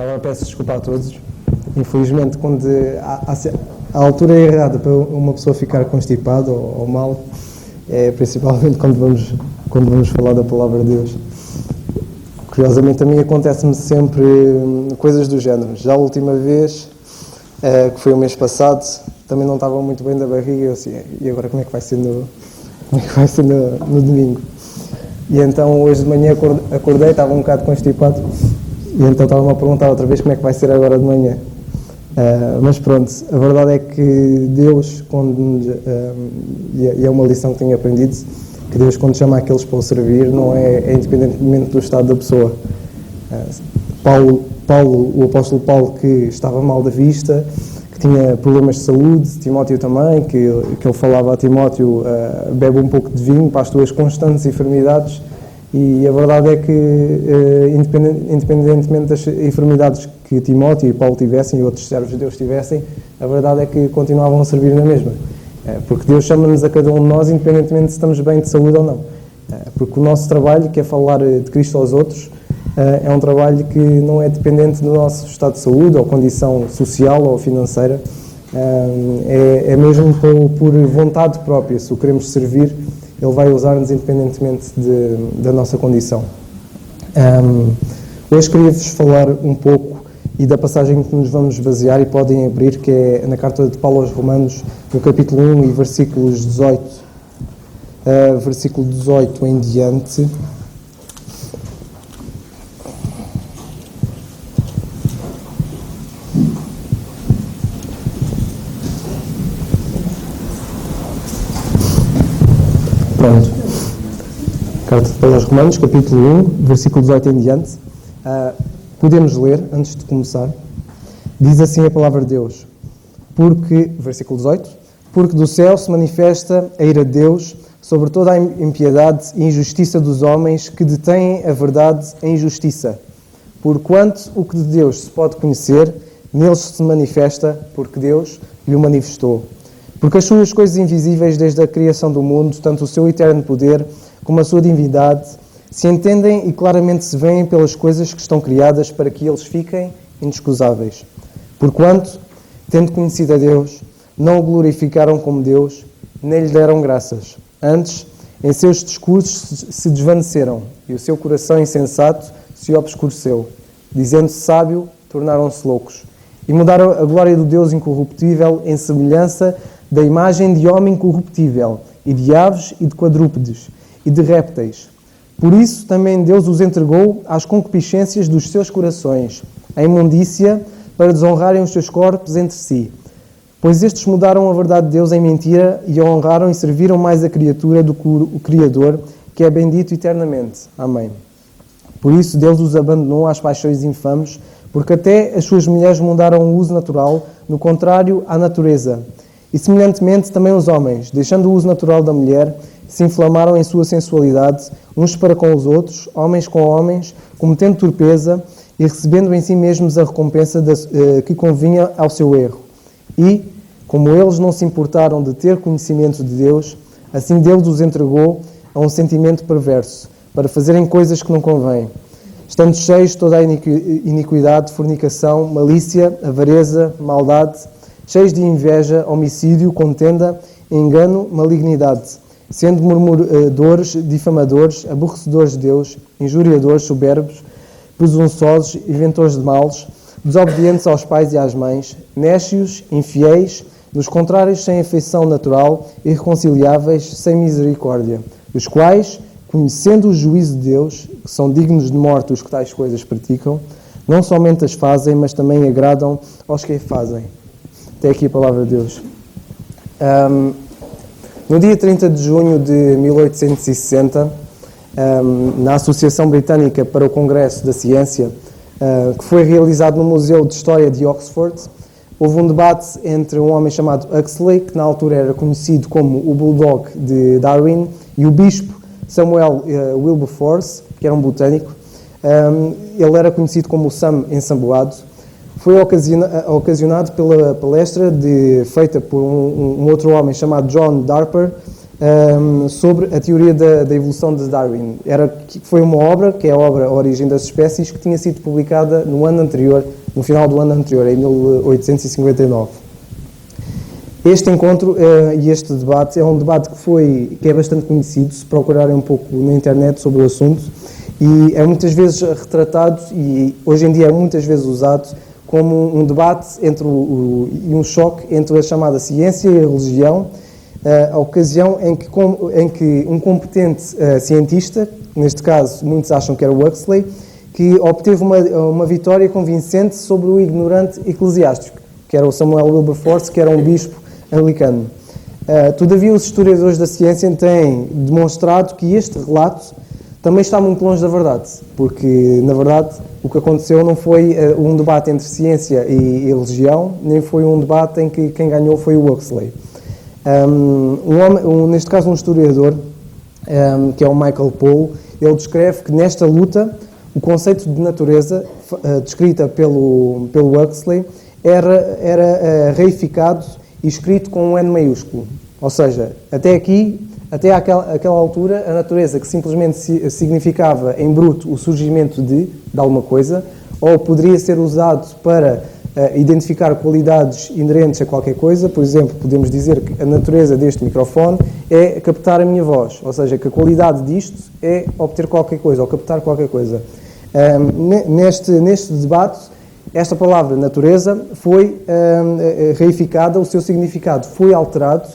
Já agora peço desculpa a todos. Infelizmente, quando a altura é errada para uma pessoa ficar constipada ou mal, é principalmente quando vamos falar da palavra de Deus. Curiosamente, a mim acontece-me sempre coisas do género. Já a última vez, que foi o mês passado, também não estava muito bem da barriga, eu assim, e agora como é que vai ser no domingo? E então hoje de manhã acordei, estava um bocado constipado, e então estava-me a perguntar outra vez como é que vai ser agora de manhã. Mas pronto, a verdade é que Deus, e é uma lição que tenho aprendido, que Deus, quando chama aqueles para o servir, não é independentemente do estado da pessoa. O apóstolo Paulo, que estava mal da vista, que tinha problemas de saúde, Timóteo também, que ele falava a Timóteo, bebe um pouco de vinho para as tuas constantes enfermidades, e a verdade é que, independentemente das enfermidades que Timóteo e Paulo tivessem, e outros servos de Deus tivessem, a verdade é que continuavam a servir na mesma. Porque Deus chama-nos a cada um de nós, independentemente se estamos bem de saúde ou não. Porque o nosso trabalho, que é falar de Cristo aos outros, é um trabalho que não é dependente do nosso estado de saúde, ou condição social ou financeira. É mesmo por vontade própria. Se o queremos servir, Ele vai usar-nos independentemente da nossa condição. Hoje queria-vos falar um pouco e da passagem que nos vamos basear, e podem abrir, que é na carta de Paulo aos Romanos, no capítulo 1 e versículos 18, versículo 18 em diante. Pronto. Carta de Paulo aos Romanos, capítulo 1, versículo 18 em diante. Podemos ler, antes de começar. Diz assim a palavra de Deus. Versículo 18. Porque do céu se manifesta a ira de Deus sobre toda a impiedade e injustiça dos homens que detêm a verdade em injustiça. Porquanto o que de Deus se pode conhecer, neles se manifesta, porque Deus lhe o manifestou. Porque as suas coisas invisíveis desde a criação do mundo, tanto o seu eterno poder como a sua divindade, se entendem e claramente se veem pelas coisas que estão criadas para que eles fiquem inexcusáveis. Porquanto, tendo conhecido a Deus, não o glorificaram como Deus, nem lhe deram graças. Antes, em seus discursos se desvaneceram, e o seu coração insensato se obscureceu. Dizendo-se sábio, tornaram-se loucos. E mudaram a glória do Deus incorruptível em semelhança da imagem de homem corruptível, e de aves e de quadrúpedes, e de répteis. Por isso também Deus os entregou às concupiscências dos seus corações, à imundícia, para desonrarem os seus corpos entre si. Pois estes mudaram a verdade de Deus em mentira e a honraram e serviram mais a criatura do que o Criador, que é bendito eternamente. Amém. Por isso Deus os abandonou às paixões infames, porque até as suas mulheres mudaram o uso natural, no contrário à natureza. E semelhantemente também os homens, deixando o uso natural da mulher, se inflamaram em sua sensualidade, uns para com os outros, homens com homens, cometendo torpeza e recebendo em si mesmos a recompensa que convinha ao seu erro. E, como eles não se importaram de ter conhecimento de Deus, assim Deus os entregou a um sentimento perverso, para fazerem coisas que não convêm, estando cheios de toda a iniquidade, fornicação, malícia, avareza, maldade, cheios de inveja, homicídio, contenda, engano, malignidade, sendo murmuradores, difamadores, aborrecedores de Deus, injuriadores, soberbos, presunçosos, inventores de males, desobedientes aos pais e às mães, nécios, infiéis, dos contrários sem afeição natural, irreconciliáveis, sem misericórdia, os quais, conhecendo o juízo de Deus, que são dignos de morte os que tais coisas praticam, não somente as fazem, mas também agradam aos que as fazem. Até aqui a palavra de Deus. No dia 30 de junho de 1860, na Associação Britânica para o Congresso da Ciência, que foi realizado no Museu de História de Oxford, houve um debate entre um homem chamado Huxley, que na altura era conhecido como o Bulldog de Darwin, e o bispo Samuel Wilberforce, que era um botânico. Ele era conhecido como o Sam Ensamboado. Foi ocasionado pela palestra feita por um outro homem chamado John Darper, sobre a teoria da evolução de Darwin. Foi uma obra, que é a obra A Origem das Espécies, que tinha sido publicada no ano anterior, no final do ano anterior, em 1859. Este encontro e este debate é um debate que é bastante conhecido, se procurarem um pouco na internet sobre o assunto, e é muitas vezes retratado e hoje em dia é muitas vezes usado como um debate e um choque entre a chamada ciência e a religião, a ocasião em que um competente cientista, neste caso muitos acham que era Huxley, que obteve uma vitória convincente sobre o ignorante eclesiástico, que era o Samuel Wilberforce, que era um bispo anglicano. Todavia, os historiadores da ciência têm demonstrado que este relato também está muito longe da verdade, porque, na verdade, o que aconteceu não foi um debate entre ciência e religião, nem foi um debate em que quem ganhou foi o Huxley. Neste caso, um historiador, que é o Michael Poole, ele descreve que nesta luta o conceito de natureza, descrita pelo Huxley, era reificado e escrito com um N maiúsculo. Ou seja, até aquela altura, a natureza, que simplesmente significava em bruto o surgimento de alguma coisa, ou poderia ser usado para identificar qualidades inerentes a qualquer coisa. Por exemplo, podemos dizer que a natureza deste microfone é captar a minha voz, ou seja, que a qualidade disto é obter qualquer coisa, ou captar qualquer coisa. Neste debate, esta palavra natureza foi reificada, o seu significado foi alterado,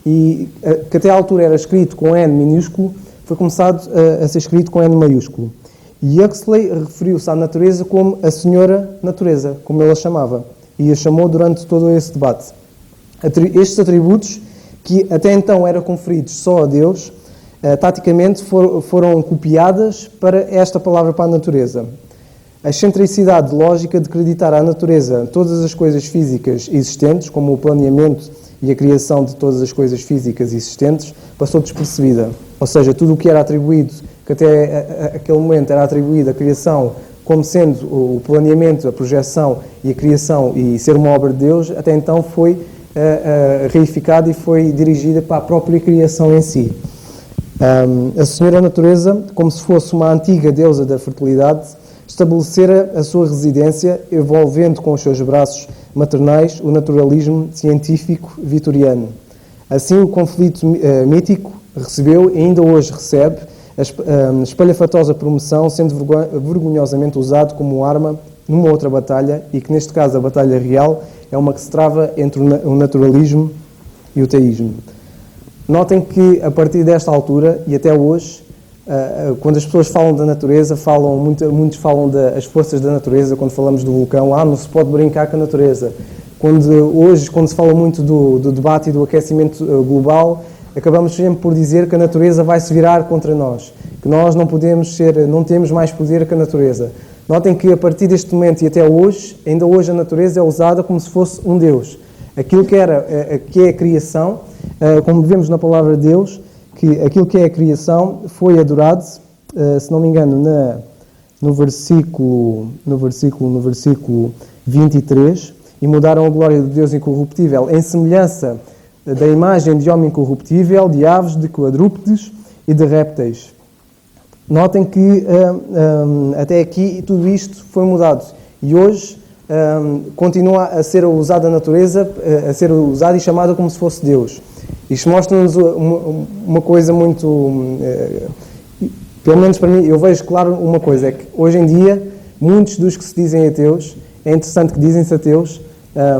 e que até à altura era escrito com N minúsculo, foi começado a ser escrito com N maiúsculo. E Huxley referiu-se à natureza como a Senhora Natureza, como ele a chamava, e a chamou durante todo esse debate. Estes atributos, que até então eram conferidos só a Deus, taticamente foram copiadas para esta palavra, para a natureza. A excentricidade lógica de acreditar à natureza todas as coisas físicas existentes, como o planeamento e a criação de todas as coisas físicas existentes, passou despercebida. Ou seja, tudo o que era atribuído, que até aquele momento era atribuído à criação como sendo o planeamento, a projeção e a criação e ser uma obra de Deus, até então foi reificada e foi dirigida para a própria criação em si. A Senhora Natureza, como se fosse uma antiga deusa da fertilidade, estabelecera a sua residência, envolvendo com os seus braços maternais o naturalismo científico vitoriano. Assim, o conflito mítico recebeu e ainda hoje recebe a espalhafatosa promoção, sendo vergonhosamente usado como arma numa outra batalha, e que neste caso a batalha real é uma que se trava entre o naturalismo e o teísmo. Notem que a partir desta altura e até hoje, quando as pessoas falam da natureza, muitos falam das forças da natureza. Quando falamos do vulcão, não se pode brincar com a natureza. Hoje, quando se fala muito do debate e do aquecimento global, acabamos sempre por dizer que a natureza vai se virar contra nós, que nós não temos mais poder que a natureza. Notem que a partir deste momento e até hoje, ainda hoje a natureza é usada como se fosse um Deus. Aquilo que é a criação, como vemos na palavra de Deus, que aquilo que é a criação foi adorado, se não me engano, no versículo 23, e mudaram a glória de Deus incorruptível em semelhança da imagem de homem incorruptível, de aves, de quadrúpedes e de répteis. Notem que até aqui tudo isto foi mudado e hoje continua a ser usada a natureza, a ser usada e chamada como se fosse Deus. Isto mostra-nos uma coisa muito... pelo menos para mim, eu vejo claro uma coisa, é que hoje em dia, muitos dos que se dizem ateus, é interessante que dizem-se ateus,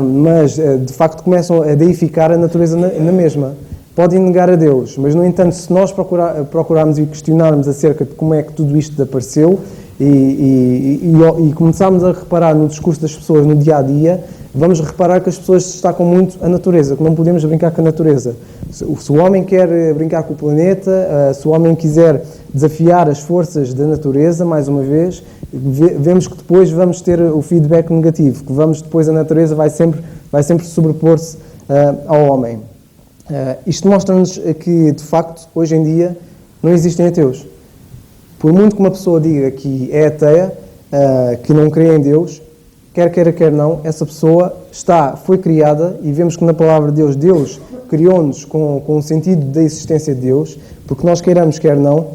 mas de facto começam a deificar a natureza na mesma. Podem negar a Deus, mas no entanto, se nós procurarmos e questionarmos acerca de como é que tudo isto apareceu e começarmos a reparar no discurso das pessoas no dia-a-dia, vamos reparar que as pessoas destacam muito a natureza, que não podemos brincar com a natureza. Se o homem quer brincar com o planeta, se o homem quiser desafiar as forças da natureza, mais uma vez, vemos que depois vamos ter o feedback negativo, que depois a natureza vai sempre sobrepor-se ao homem. Isto mostra-nos que, de facto, hoje em dia não existem ateus. Por muito que uma pessoa diga que é ateia, que não crê em Deus, quer queira, quer não, essa pessoa foi criada, e vemos que na palavra de Deus criou-nos com um sentido da existência de Deus, porque nós queiramos, quer não,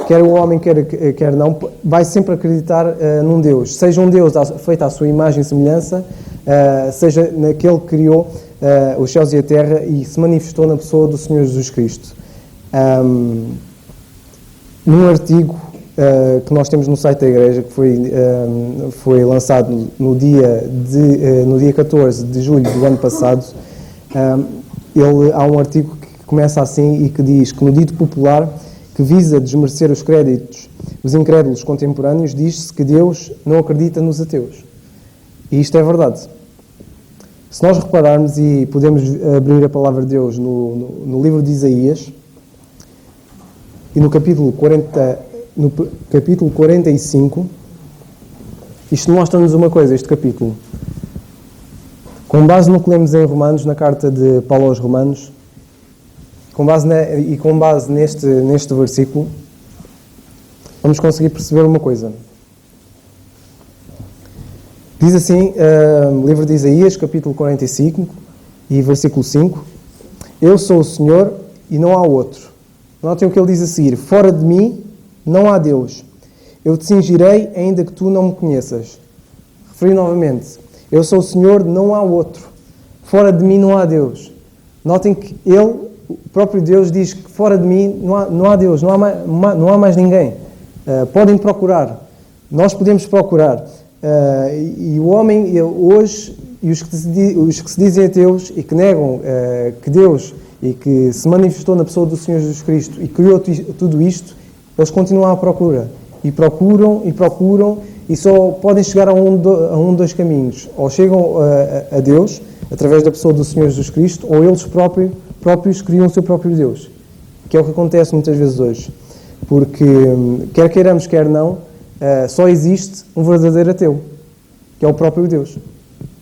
quer o homem, quer não, vai sempre acreditar num Deus. Seja um Deus feito à sua imagem e semelhança, seja naquele que criou os céus e a terra e se manifestou na pessoa do Senhor Jesus Cristo. Num artigo que nós temos no site da Igreja, que foi lançado no dia 14 de julho do ano passado, há um artigo que começa assim e que diz que no dito popular que visa desmerecer os créditos dos incrédulos contemporâneos, diz-se que Deus não acredita nos ateus. E isto é verdade. Se nós repararmos, e podemos abrir a palavra de Deus no livro de Isaías, e no capítulo 45, isto mostra-nos uma coisa, este capítulo. Com base no que lemos em Romanos, na carta de Paulo aos Romanos, com base neste versículo, vamos conseguir perceber uma coisa. Diz assim, livro de Isaías, capítulo 45, e versículo 5, Eu sou o Senhor e não há outro. Notem o que ele diz a seguir, fora de mim não há Deus. Eu te cingirei ainda que tu não me conheças. Referi novamente, eu sou o Senhor, não há outro. Fora de mim não há Deus. Notem que o próprio Deus diz que fora de mim não há Deus, não há mais ninguém. Podem procurar. Nós podemos procurar. E o homem hoje, e os que se dizem ateus e que negam que Deus e que se manifestou na pessoa do Senhor Jesus Cristo e criou tudo isto, eles continuam à procura. E procuram, e só podem chegar a um de dois caminhos. Ou chegam a Deus, através da pessoa do Senhor Jesus Cristo, ou eles próprios criam o seu próprio Deus. Que é o que acontece muitas vezes hoje. Porque, quer queiramos, quer não, só existe um verdadeiro ateu, que é o próprio Deus.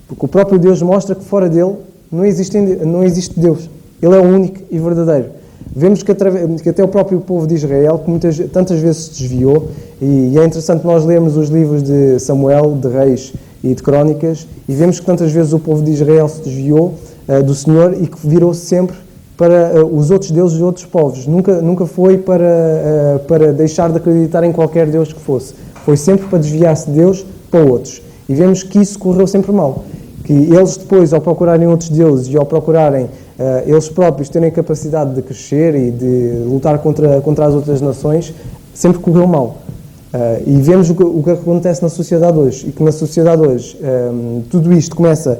Porque o próprio Deus mostra que fora dele não existe Deus. Ele é o único e verdadeiro. Vemos que até o próprio povo de Israel, que tantas vezes se desviou, e é interessante nós lermos os livros de Samuel, de Reis e de Crónicas, e vemos que tantas vezes o povo de Israel se desviou do Senhor e que virou-se sempre para os outros deuses e outros povos. Nunca foi para deixar de acreditar em qualquer Deus que fosse. Foi sempre para desviar-se de Deus para outros. E vemos que isso correu sempre mal. Que eles depois, ao procurarem outros deuses e ao procurarem eles próprios terem capacidade de crescer e de lutar contra as outras nações, sempre correu mal. E vemos o que acontece na sociedade hoje. E que na sociedade hoje tudo isto começa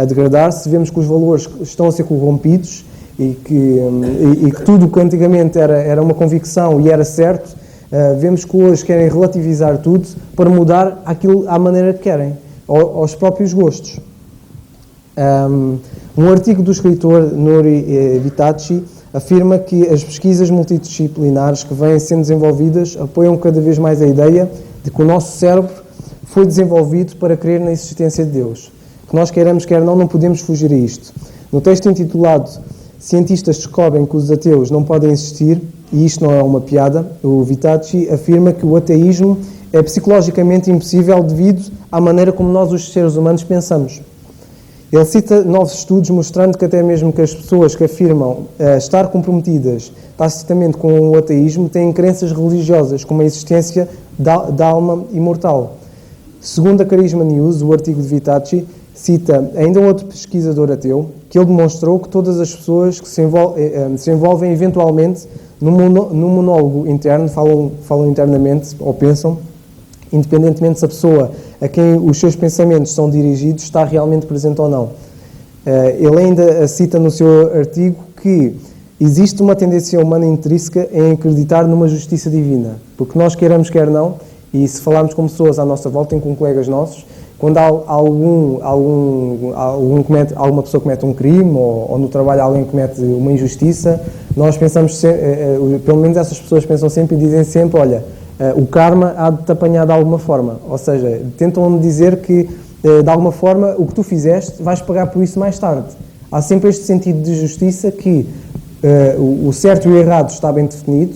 a degradar-se, vemos que os valores estão a ser corrompidos e que tudo o que antigamente era uma convicção e era certo, vemos que hoje querem relativizar tudo para mudar aquilo à maneira que querem, aos próprios gostos. Um artigo do escritor Nuri Vitachi afirma que as pesquisas multidisciplinares que vêm sendo desenvolvidas apoiam cada vez mais a ideia de que o nosso cérebro foi desenvolvido para crer na existência de Deus. Que nós queiramos, quer não podemos fugir a isto. No texto intitulado Cientistas descobrem que os ateus não podem existir, e isto não é uma piada, o Vitachi afirma que o ateísmo é psicologicamente impossível devido à maneira como nós, os seres humanos, pensamos. Ele cita novos estudos mostrando que até mesmo que as pessoas que afirmam estar comprometidas tacitamente com o ateísmo têm crenças religiosas, como a existência da alma imortal. Segundo a Charisma News, o artigo de Vitachi cita ainda um outro pesquisador ateu, que ele demonstrou que todas as pessoas que se envolvem eventualmente num monólogo interno, falam internamente ou pensam, independentemente se a pessoa a quem os seus pensamentos são dirigidos está realmente presente ou não. Ele ainda cita no seu artigo que existe uma tendência humana intrínseca em acreditar numa justiça divina, porque nós queiramos, quer não, e se falarmos com pessoas à nossa volta, com colegas nossos, quando alguma pessoa comete um crime ou no trabalho alguém comete uma injustiça, nós pensamos, pelo menos essas pessoas pensam sempre e dizem sempre, olha, o karma há de te apanhar de alguma forma. Ou seja, tentam dizer que, de alguma forma, o que tu fizeste, vais pagar por isso mais tarde. Há sempre este sentido de justiça que o certo e o errado está bem definido,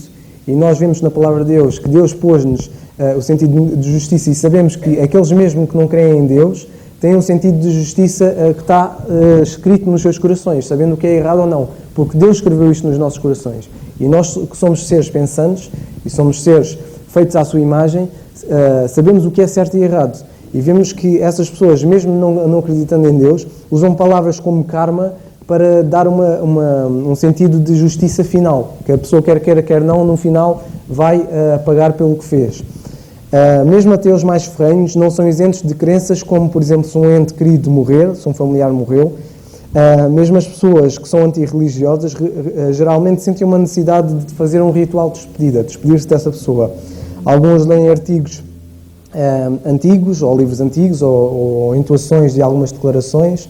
e nós vemos na Palavra de Deus que Deus pôs-nos o sentido de justiça, e sabemos que aqueles mesmo que não creem em Deus têm um sentido de justiça que está escrito nos seus corações, sabendo o que é errado ou não, porque Deus escreveu isto nos nossos corações. E nós, que somos seres pensantes e somos seres feitos à sua imagem, sabemos o que é certo e errado. E vemos que essas pessoas, mesmo não acreditando em Deus, usam palavras como karma para dar um sentido de justiça final, que a pessoa quer queira, quer não, no final vai pagar pelo que fez. Mesmo ateus mais ferrenhos não são isentos de crenças como, por exemplo, se um ente querido morrer, se um familiar morreu. Mesmo as pessoas que são antirreligiosas geralmente sentem uma necessidade de fazer um ritual de despedida, despedir-se dessa pessoa. Alguns leem artigos antigos, ou livros antigos, ou intuações de algumas declarações,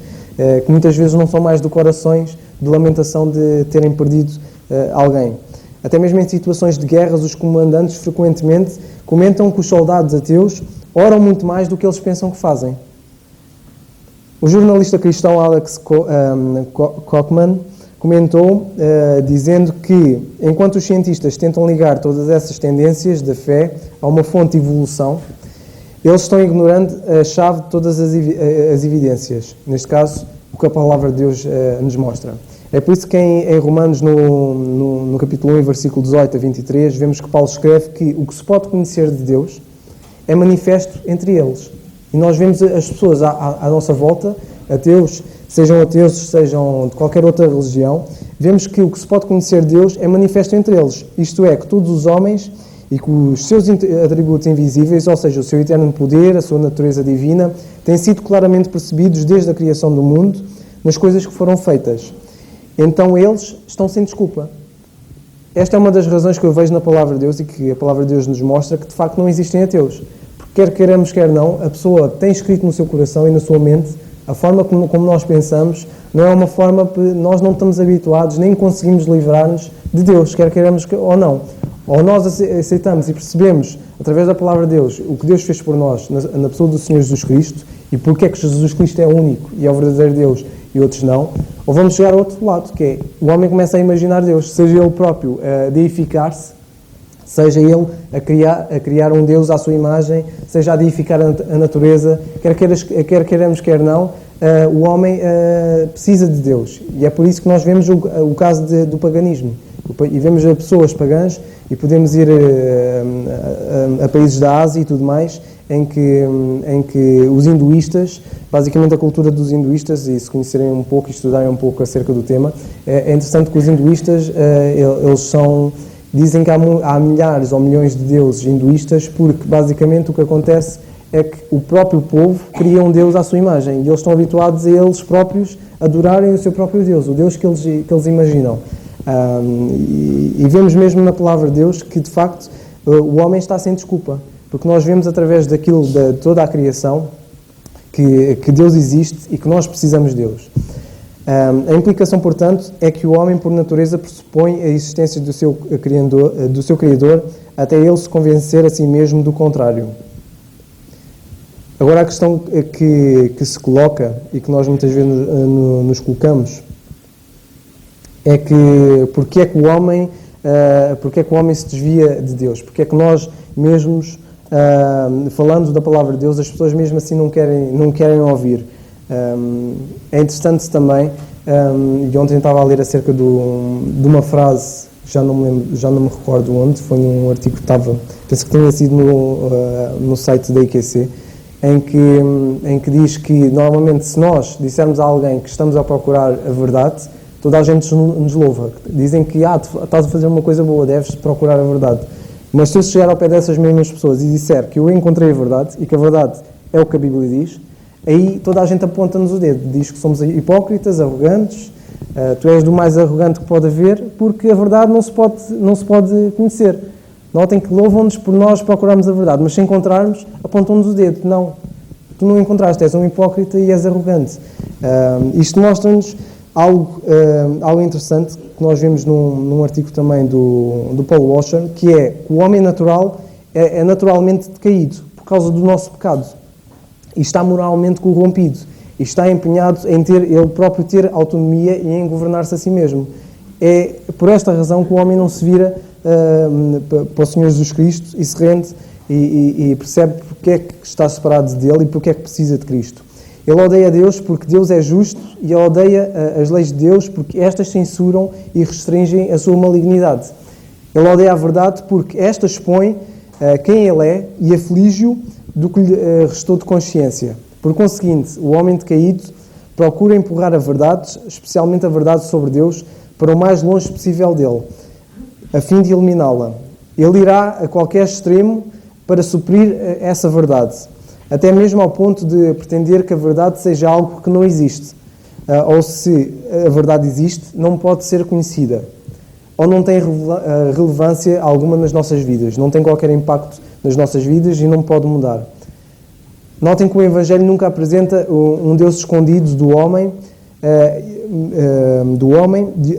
que muitas vezes não são mais decorações de lamentação de terem perdido alguém. Até mesmo em situações de guerras, os comandantes frequentemente comentam que os soldados ateus oram muito mais do que eles pensam que fazem. O jornalista cristão Alex Kochman comentou, dizendo que, enquanto os cientistas tentam ligar todas essas tendências da fé a uma fonte de evolução, eles estão ignorando a chave de todas as evidências. Neste caso, o que a palavra de Deus nos mostra. É por isso que em Romanos, no capítulo 1, versículo 18 a 23, vemos que Paulo escreve que o que se pode conhecer de Deus é manifesto entre eles. E nós vemos as pessoas à nossa volta, ateus, sejam de qualquer outra religião, vemos que o que se pode conhecer de Deus é manifesto entre eles. Isto é, que todos os homens e que os seus atributos invisíveis, ou seja, o seu eterno poder, a sua natureza divina, têm sido claramente percebidos desde a criação do mundo nas coisas que foram feitas. Então eles estão sem desculpa. Esta é uma das razões que eu vejo na Palavra de Deus e que a Palavra de Deus nos mostra que de facto não existem ateus. Porque quer queiramos, quer não, a pessoa tem escrito no seu coração e na sua mente a forma como nós pensamos não é uma forma que nós não estamos habituados, nem conseguimos livrar-nos de Deus, quer queiramos ou não. Ou nós aceitamos e percebemos, através da Palavra de Deus, o que Deus fez por nós na pessoa do Senhor Jesus Cristo e porque é que Jesus Cristo é único e é o verdadeiro Deus e outros não, ou vamos chegar ao outro lado, que é o homem começa a imaginar Deus, seja ele próprio a deificar-se, seja ele a criar um Deus à sua imagem, seja a deificar a natureza, quer queiramos, quer não, o homem precisa de Deus. E é por isso que nós vemos o caso do paganismo. E vemos pessoas pagãs e podemos ir a países da Ásia e tudo mais, em que os hinduístas, basicamente a cultura dos hinduístas, e se conhecerem um pouco e estudarem um pouco acerca do tema, é interessante que os hinduístas, eles dizem que há milhares ou milhões de deuses hinduístas, porque basicamente o que acontece é que o próprio povo cria um Deus à sua imagem, e eles estão habituados a eles próprios adorarem o seu próprio Deus, o Deus que eles imaginam. E vemos mesmo na Palavra de Deus que, de facto, o homem está sem desculpa, porque nós vemos através daquilo, de toda a criação, que Deus existe e que nós precisamos de Deus. A implicação, portanto, é que o homem, por natureza, pressupõe a existência do seu Criador até ele se convencer a si mesmo do contrário. Agora, a questão que se coloca e que nós muitas vezes nos colocamos é que porque é que o homem se desvia de Deus? Porque é que nós mesmos, falando da Palavra de Deus, as pessoas mesmo assim não querem ouvir? É interessante também, e ontem estava a ler acerca de uma frase, já não me recordo onde, foi num artigo que estava, penso que tinha sido no site da IQC, em que diz que normalmente se nós dissermos a alguém que estamos a procurar a verdade, toda a gente nos louva. Dizem que estás a fazer uma coisa boa, deves procurar a verdade. Mas se eu chegar ao pé dessas mesmas pessoas e disser que eu encontrei a verdade e que a verdade é o que a Bíblia diz, aí toda a gente aponta-nos o dedo, diz que somos hipócritas, arrogantes, tu és do mais arrogante que pode haver, porque a verdade não se pode conhecer. Notem que louvam-nos por nós procurarmos a verdade, mas se encontrarmos, apontam-nos o dedo. Não, tu não encontraste, és um hipócrita e és arrogante. Isto mostra-nos algo interessante que nós vemos num artigo também do Paul Washer, que é que o homem natural é naturalmente decaído por causa do nosso pecado e está moralmente corrompido e está empenhado em ele próprio ter autonomia e em governar-se a si mesmo. É por esta razão que o homem não se vira para o Senhor Jesus Cristo e se rende e percebe porque é que está separado dele e porque é que precisa de Cristo. Ele odeia Deus porque Deus é justo e ele odeia as leis de Deus porque estas censuram e restringem a sua malignidade. Ele odeia a verdade porque esta expõe quem ele é e aflige-o do que lhe restou de consciência. Por conseguinte, o homem decaído procura empurrar a verdade, especialmente a verdade sobre Deus, para o mais longe possível dele, a fim de eliminá-la. Ele irá a qualquer extremo para suprir essa verdade, até mesmo ao ponto de pretender que a verdade seja algo que não existe, ou se a verdade existe, não pode ser conhecida, ou não tem relevância alguma nas nossas vidas, não tem qualquer impacto nas nossas vidas e não pode mudar. Notem que o Evangelho nunca apresenta um Deus escondido do homem,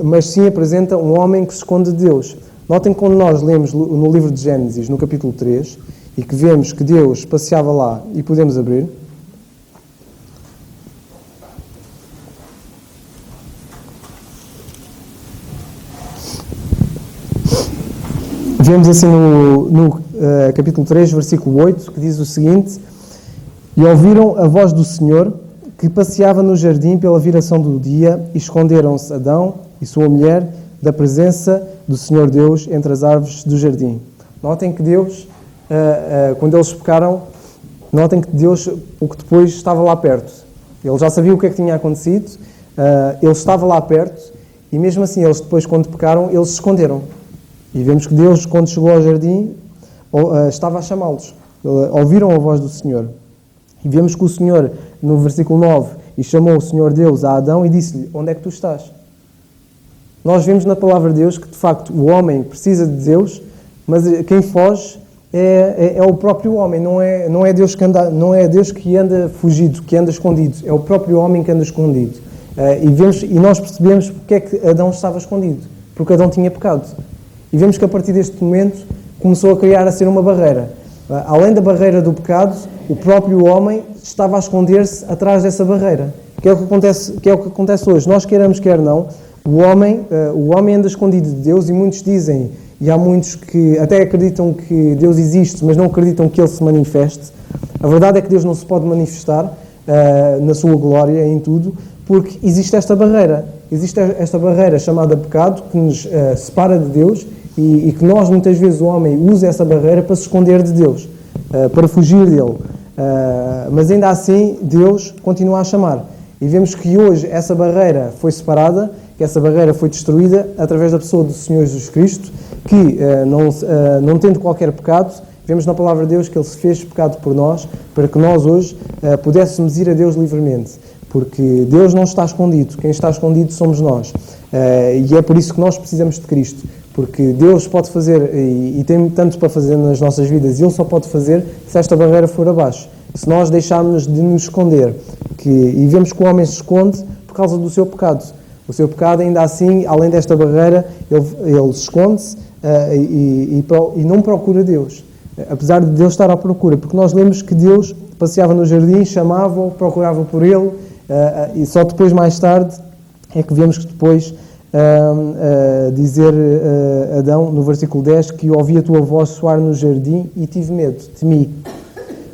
mas sim apresenta um homem que se esconde de Deus. Notem que quando nós lemos no livro de Gênesis, no capítulo 3, e que vemos que Deus passeava lá, e podemos abrir, vemos assim no capítulo 3, versículo 8, que diz o seguinte: E ouviram a voz do Senhor, que passeava no jardim pela viração do dia, e esconderam-se Adão e sua mulher da presença do Senhor Deus entre as árvores do jardim. Notem que Deus, quando eles pecaram, notem que Deus, o que depois estava lá perto. Ele já sabia o que é que tinha acontecido, ele estava lá perto, e mesmo assim, eles depois, quando pecaram, eles se esconderam. E vemos que Deus, quando chegou ao jardim, estava a chamá-los. Ouviram a voz do Senhor. E vemos que o Senhor, no versículo 9, e chamou o Senhor Deus a Adão e disse-lhe: Onde é que tu estás? Nós vemos na palavra de Deus que, de facto, o homem precisa de Deus, mas quem foge é o próprio homem, não é Deus que anda fugido, que anda escondido, é o próprio homem que anda escondido. E nós percebemos porque é que Adão estava escondido, porque Adão tinha pecado. E vemos que a partir deste momento começou a criar a ser uma barreira. Além da barreira do pecado, o próprio homem estava a esconder-se atrás dessa barreira. Que é o que acontece hoje. Nós queiramos, quer não, o homem anda escondido de Deus, e muitos dizem, e há muitos que até acreditam que Deus existe, mas não acreditam que Ele se manifeste. A verdade é que Deus não se pode manifestar na sua glória em tudo, porque existe esta barreira. Existe esta barreira chamada pecado, que nos separa de Deus, e que nós, muitas vezes, o homem usa essa barreira para se esconder de Deus, para fugir dele. Mas ainda assim, Deus continua a chamar. E vemos que hoje essa barreira foi separada, que essa barreira foi destruída através da pessoa do Senhor Jesus Cristo, que, não tendo qualquer pecado, vemos na palavra de Deus que Ele se fez pecado por nós, para que nós hoje pudéssemos ir a Deus livremente. Porque Deus não está escondido, quem está escondido somos nós. E é por isso que nós precisamos de Cristo. Porque Deus pode fazer, e tem tanto para fazer nas nossas vidas, e Ele só pode fazer se esta barreira for abaixo. Se nós deixarmos de nos esconder, e vemos que o homem se esconde por causa do seu pecado. O seu pecado, ainda assim, além desta barreira, ele esconde-se e não procura Deus. Apesar de Deus estar à procura, porque nós lemos que Deus passeava no jardim, chamava-o, procurava por ele, e só depois, mais tarde, é que vemos que depois dizer Adão, no versículo 10, que ouvi a tua voz soar no jardim e tive medo, temi,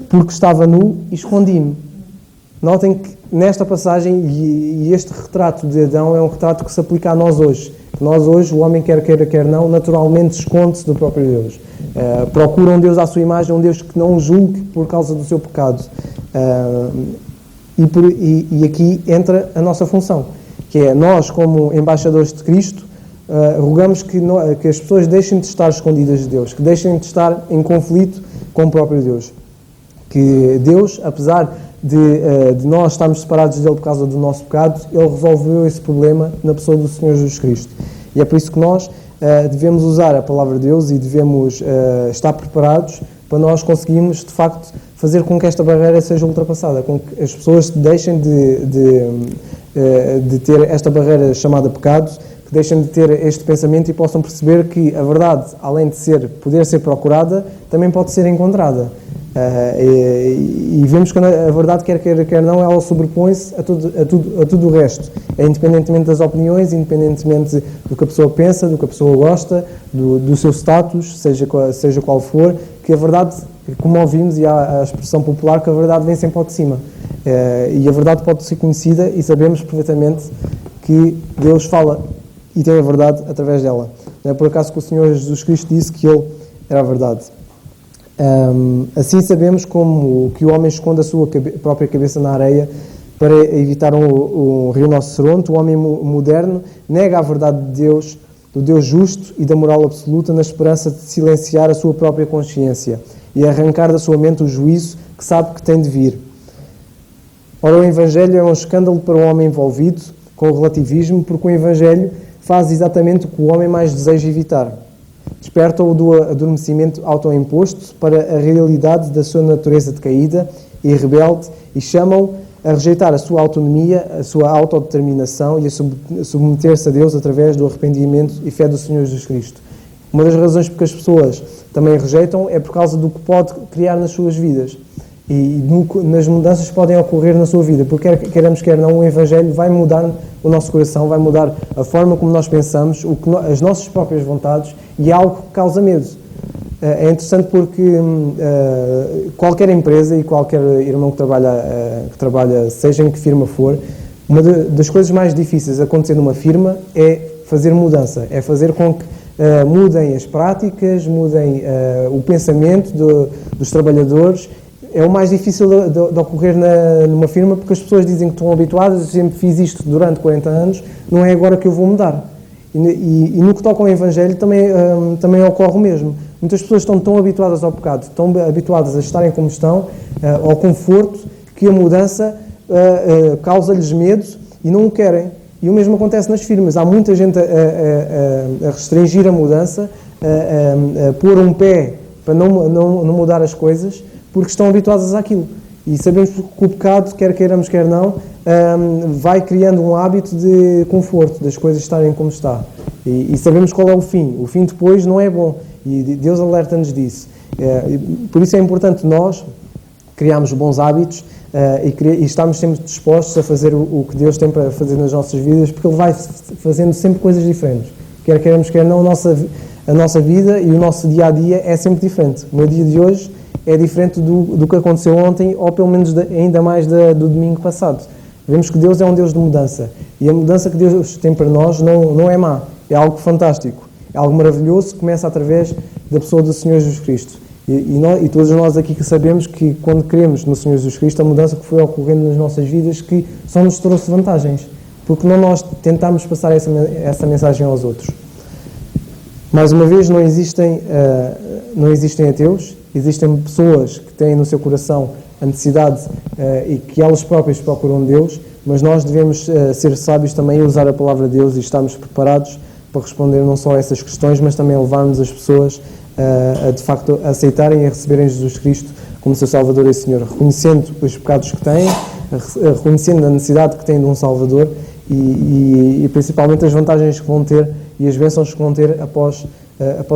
porque estava nu e escondi-me. Notem que nesta passagem, e este retrato de Adão é um retrato que se aplica a nós hoje. Nós hoje, o homem quer queira, quer não, naturalmente esconde-se do próprio Deus. Procura um Deus à sua imagem, um Deus que não o julgue por causa do seu pecado. E aqui entra a nossa função, que é nós, como embaixadores de Cristo, rogamos que as pessoas deixem de estar escondidas de Deus, que deixem de estar em conflito com o próprio Deus. Que Deus, apesar de nós estarmos separados dele por causa do nosso pecado, Ele resolveu esse problema na pessoa do Senhor Jesus Cristo. E é por isso que nós devemos usar a palavra de Deus e devemos estar preparados para nós conseguirmos, de facto, fazer com que esta barreira seja ultrapassada, com que as pessoas deixem de ter esta barreira chamada pecado, que deixem de ter este pensamento e possam perceber que a verdade, além de poder ser procurada, também pode ser encontrada. E vemos que a verdade, quer queira, quer não, ela sobrepõe-se a tudo o resto. Independentemente das opiniões, independentemente do que a pessoa pensa, do que a pessoa gosta, do seu status, seja qual for, que a verdade Como ouvimos, e há a expressão popular que a verdade vem sempre ao de cima. E a verdade pode ser conhecida e sabemos perfeitamente que Deus fala e tem a verdade através dela. Não é por acaso que o Senhor Jesus Cristo disse que Ele era a verdade. Assim sabemos como que o homem esconde a sua própria cabeça na areia para evitar um rinoceronte. O homem moderno nega a verdade de Deus, do Deus justo e da moral absoluta, na esperança de silenciar a sua própria consciência e arrancar da sua mente o juízo que sabe que tem de vir. Ora, o Evangelho é um escândalo para o homem envolvido com o relativismo, porque o Evangelho faz exatamente o que o homem mais deseja evitar. Desperta-o do adormecimento autoimposto para a realidade da sua natureza decaída e rebelde e chama-o a rejeitar a sua autonomia, a sua autodeterminação e a submeter-se a Deus através do arrependimento e fé do Senhor Jesus Cristo. Uma das razões porque as pessoas também rejeitam é por causa do que pode criar nas suas vidas e nas mudanças que podem ocorrer na sua vida, porque queremos quer não, o Evangelho vai mudar o nosso coração, vai mudar a forma como nós pensamos, as nossas próprias vontades, e é algo que causa medo. É interessante porque qualquer empresa e qualquer irmão que trabalha, seja em que firma for, uma das coisas mais difíceis a acontecer numa firma é fazer mudança, é fazer com que mudem as práticas, mudem o pensamento dos trabalhadores. É o mais difícil de ocorrer numa firma, porque as pessoas dizem que estão habituadas, eu sempre fiz isto durante 40 anos, não é agora que eu vou mudar. E no que toca ao Evangelho também ocorre o mesmo. Muitas pessoas estão tão habituadas ao pecado, tão habituadas a estarem como estão, ao conforto, que a mudança causa-lhes medo e não o querem. E o mesmo acontece nas firmas. Há muita gente a restringir a mudança, a pôr um pé para não mudar as coisas, porque estão habituadas àquilo. E sabemos que o pecado, quer queiramos, quer não, vai criando um hábito de conforto, das coisas estarem como está. E sabemos qual é o fim. O fim depois não é bom. E Deus alerta-nos disso. Por isso é importante nós criarmos bons hábitos e estarmos sempre dispostos a fazer o que Deus tem para fazer nas nossas vidas, porque Ele vai fazendo sempre coisas diferentes. Quer queiramos, quer não, a nossa vida e o nosso dia-a-dia é sempre diferente. O meu dia de hoje é diferente do que aconteceu ontem, ou pelo menos ainda mais do domingo passado. Vemos que Deus é um Deus de mudança. E a mudança que Deus tem para nós não é má. É algo fantástico. É algo maravilhoso que começa através da pessoa do Senhor Jesus Cristo. E todos nós aqui que sabemos que quando cremos no Senhor Jesus Cristo, a mudança que foi ocorrendo nas nossas vidas, que só nos trouxe vantagens. Porque não nós tentámos passar essa mensagem aos outros. Mais uma vez, não existem ateus, existem pessoas que têm no seu coração a necessidade e que elas próprias procuram Deus, mas nós devemos ser sábios também e usar a palavra de Deus e estarmos preparados para responder não só a essas questões, mas também a levarmos as pessoas a de facto aceitarem e a receberem Jesus Cristo como seu Salvador e Senhor, reconhecendo os pecados que têm, reconhecendo a necessidade que têm de um Salvador e principalmente as vantagens que vão ter e as bênçãos que vão ter após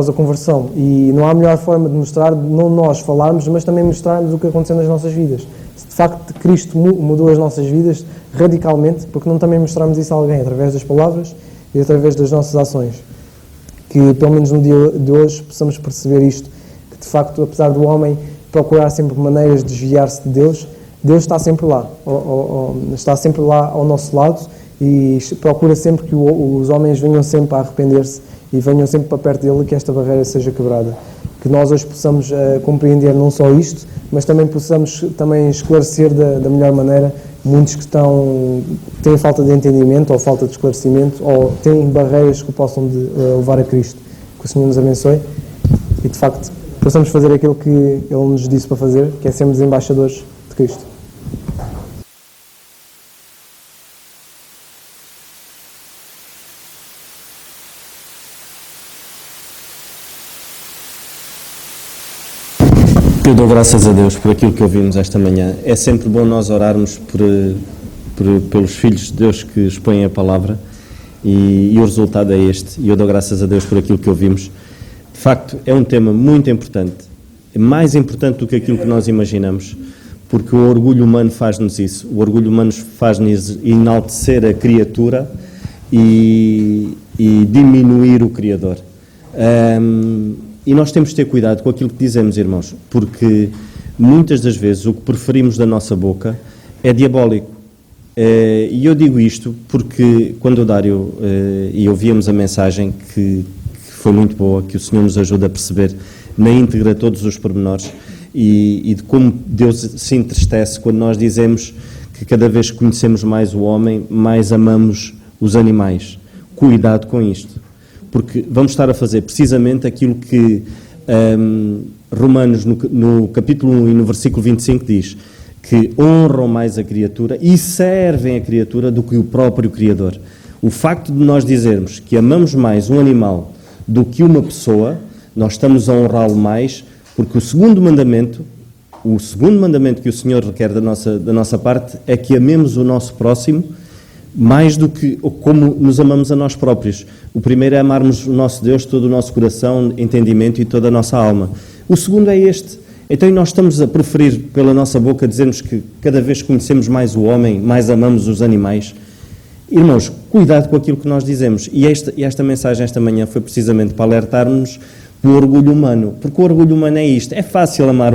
a conversão. E não há melhor forma de mostrar, não nós falarmos, mas também mostrarmos o que aconteceu nas nossas vidas. Se de facto Cristo mudou as nossas vidas radicalmente, porque não também mostrarmos isso a alguém através das palavras e através das nossas ações. Que pelo menos no dia de hoje possamos perceber isto, que de facto, apesar do homem procurar sempre maneiras de desviar-se de Deus, Deus está sempre lá, está sempre lá ao nosso lado e procura sempre que os homens venham sempre a arrepender-se e venham sempre para perto dele e que esta barreira seja quebrada. Que nós hoje possamos compreender não só isto, mas também possamos também esclarecer da melhor maneira muitos que têm falta de entendimento ou falta de esclarecimento ou têm barreiras que o possam levar a Cristo. Que o Senhor nos abençoe e de facto possamos fazer aquilo que Ele nos disse para fazer, que é sermos embaixadores de Cristo. Eu dou graças a Deus por aquilo que ouvimos esta manhã. É sempre bom nós orarmos pelos filhos de Deus que expõem a palavra e o resultado é este. E eu dou graças a Deus por aquilo que ouvimos. De facto, é um tema muito importante. É mais importante do que aquilo que nós imaginamos, porque o orgulho humano faz-nos isso. O orgulho humano faz-nos enaltecer a criatura e diminuir o Criador. E nós temos de ter cuidado com aquilo que dizemos, irmãos, porque muitas das vezes o que preferimos da nossa boca é diabólico. E eu digo isto porque quando o Dário e ouvíamos a mensagem que foi muito boa, que o Senhor nos ajuda a perceber na íntegra todos os pormenores e de como Deus se entristece quando nós dizemos que cada vez que conhecemos mais o homem, mais amamos os animais. Cuidado com isto, porque vamos estar a fazer precisamente aquilo que Romanos, no capítulo 1 e no versículo 25, diz, que honram mais a criatura e servem a criatura do que o próprio Criador. O facto de nós dizermos que amamos mais um animal do que uma pessoa, nós estamos a honrá-lo mais, porque o segundo mandamento que o Senhor requer da nossa parte é que amemos o nosso próximo mais do que como nos amamos a nós próprios. O primeiro é amarmos o nosso Deus, todo o nosso coração, entendimento e toda a nossa alma. O segundo é este. Então nós estamos a preferir pela nossa boca dizermos que cada vez conhecemos mais o homem, mais amamos os animais. Irmãos, cuidado com aquilo que nós dizemos. E esta mensagem esta manhã foi precisamente para alertar-nos do orgulho humano. Porque o orgulho humano é isto. É fácil amar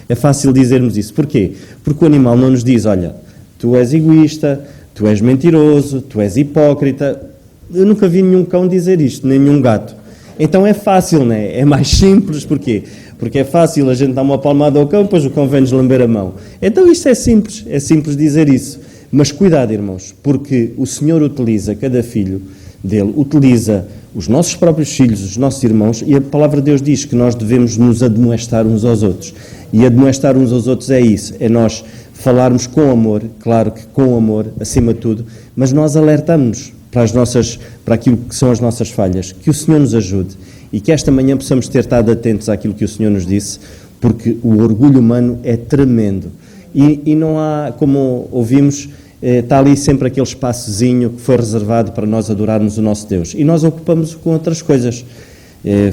é fácil dizermos isso. Porquê? Porque o animal não nos diz, olha, tu és egoísta, tu és mentiroso, tu és hipócrita. Eu nunca vi nenhum cão dizer isto, nem nenhum gato. Então é fácil, não é? É mais simples. Porquê? Porque é fácil a gente dar uma palmada ao cão, depois o cão vem-nos lamber a mão. Então isto é simples dizer isso. Mas cuidado, irmãos, porque o Senhor utiliza cada filho dele, utiliza os nossos próprios filhos, os nossos irmãos, e a palavra de Deus diz que nós devemos nos admoestar uns aos outros. E admoestar uns aos outros é isso, é nós falarmos com amor, claro que com amor, acima de tudo, mas nós alertamos-nos para aquilo que são as nossas falhas. Que o Senhor nos ajude e que esta manhã possamos ter estado atentos àquilo que o Senhor nos disse, porque o orgulho humano é tremendo. E não há, como ouvimos, está ali sempre aquele espaçozinho que foi reservado para nós adorarmos o nosso Deus. E nós ocupamos com outras coisas.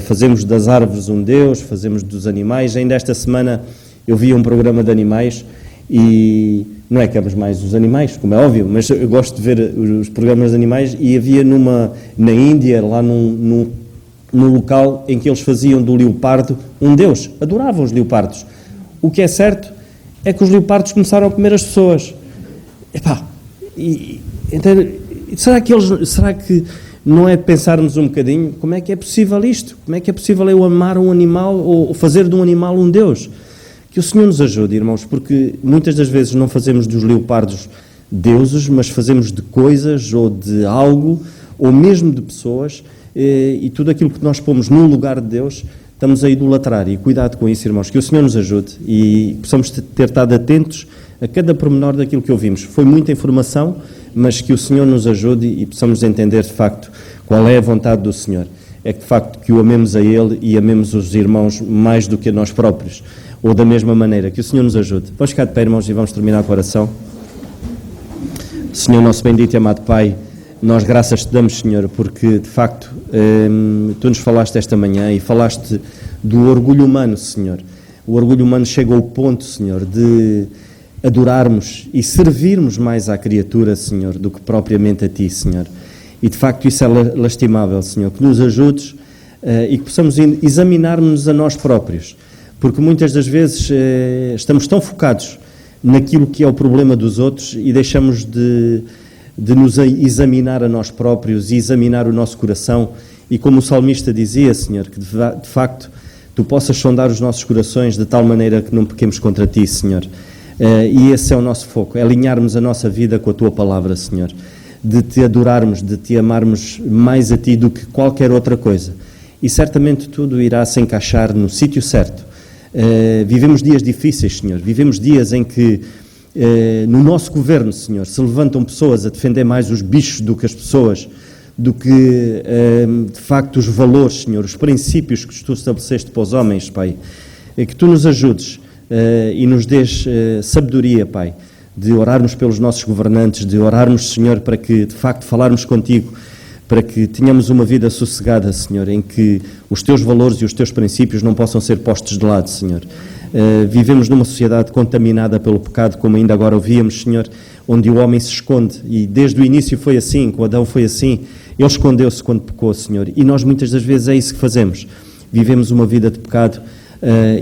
Fazemos das árvores um Deus, fazemos dos animais. Ainda esta semana eu vi um programa de animais e não é que amamos mais os animais, como é óbvio, mas eu gosto de ver os programas de animais e havia na Índia, lá num local em que eles faziam do leopardo um Deus. Adoravam os leopardos. O que é certo é que os leopardos começaram a comer as pessoas. Epá, então, será que não é pensarmos um bocadinho como é que é possível isto? Como é que é possível eu amar um animal ou fazer de um animal um Deus? Que o Senhor nos ajude, irmãos, porque muitas das vezes não fazemos dos leopardos deuses, mas fazemos de coisas ou de algo, ou mesmo de pessoas, e tudo aquilo que nós pomos no lugar de Deus, estamos a idolatrar. E cuidado com isso, irmãos, que o Senhor nos ajude e possamos ter estado atentos a cada pormenor daquilo que ouvimos. Foi muita informação, mas que o Senhor nos ajude e possamos entender, de facto, qual é a vontade do Senhor. É que, de facto, que o amemos a Ele e amemos os irmãos mais do que a nós próprios, ou da mesma maneira. Que o Senhor nos ajude. Vamos ficar de pé, irmãos, e vamos terminar com a oração. Senhor, nosso bendito e amado Pai, nós graças te damos, Senhor, porque, de facto, tu nos falaste esta manhã e falaste do orgulho humano, Senhor. O orgulho humano chega ao ponto, Senhor, de adorarmos e servirmos mais à criatura, Senhor, do que propriamente a Ti, Senhor. E, de facto, isso é lastimável, Senhor. Que nos ajudes e que possamos examinar-nos a nós próprios. Porque muitas das vezes estamos tão focados naquilo que é o problema dos outros e deixamos de nos examinar a nós próprios e examinar o nosso coração. E como o salmista dizia, Senhor, que de facto Tu possas sondar os nossos corações de tal maneira que não pequemos contra Ti, Senhor. E esse é o nosso foco, é alinharmos a nossa vida com a Tua palavra, Senhor. De Te adorarmos, de Te amarmos mais a Ti do que qualquer outra coisa. E certamente tudo irá se encaixar no sítio certo. Vivemos dias difíceis, Senhor. Vivemos dias em que no nosso governo, Senhor, se levantam pessoas a defender mais os bichos do que as pessoas, do que de facto os valores, Senhor, os princípios que Tu estabeleceste para os homens, Pai. Que Tu nos ajudes e nos dês sabedoria, Pai, de orarmos pelos nossos governantes, de orarmos, Senhor, para que de facto falarmos contigo, para que tenhamos uma vida sossegada, Senhor, em que os Teus valores e os Teus princípios não possam ser postos de lado, Senhor. Vivemos numa sociedade contaminada pelo pecado, como ainda agora ouvíamos, Senhor, onde o homem se esconde, e desde o início foi assim, com Adão foi assim, ele escondeu-se quando pecou, Senhor, e nós muitas das vezes é isso que fazemos. vivemos uma vida de pecado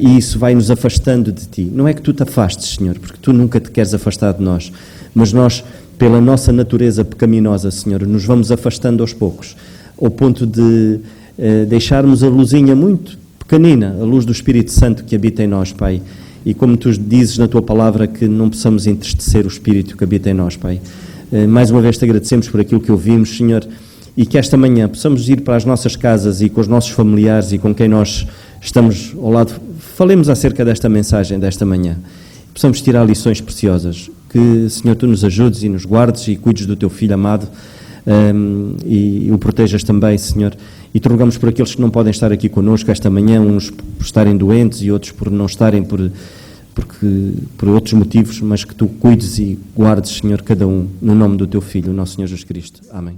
e isso vai nos afastando de Ti. Não é que Tu te afastes, Senhor, porque Tu nunca te queres afastar de nós, mas nós, pela nossa natureza pecaminosa, Senhor, nos vamos afastando aos poucos, ao ponto de deixarmos a luzinha muito pequenina, a luz do Espírito Santo que habita em nós, Pai. E como Tu dizes na Tua palavra, que não possamos entristecer o Espírito que habita em nós, Pai. Mais uma vez te agradecemos por aquilo que ouvimos, Senhor, e que esta manhã possamos ir para as nossas casas e com os nossos familiares e com quem nós estamos ao lado, falemos acerca desta mensagem desta manhã. Possamos tirar lições preciosas. Que, Senhor, Tu nos ajudes e nos guardes e cuides do Teu Filho amado e o protejas também, Senhor. E te rogamos por aqueles que não podem estar aqui connosco esta manhã, uns por estarem doentes e outros por não estarem por outros motivos, mas que Tu cuides e guardes, Senhor, cada um, no nome do Teu Filho, o nosso Senhor Jesus Cristo. Amém.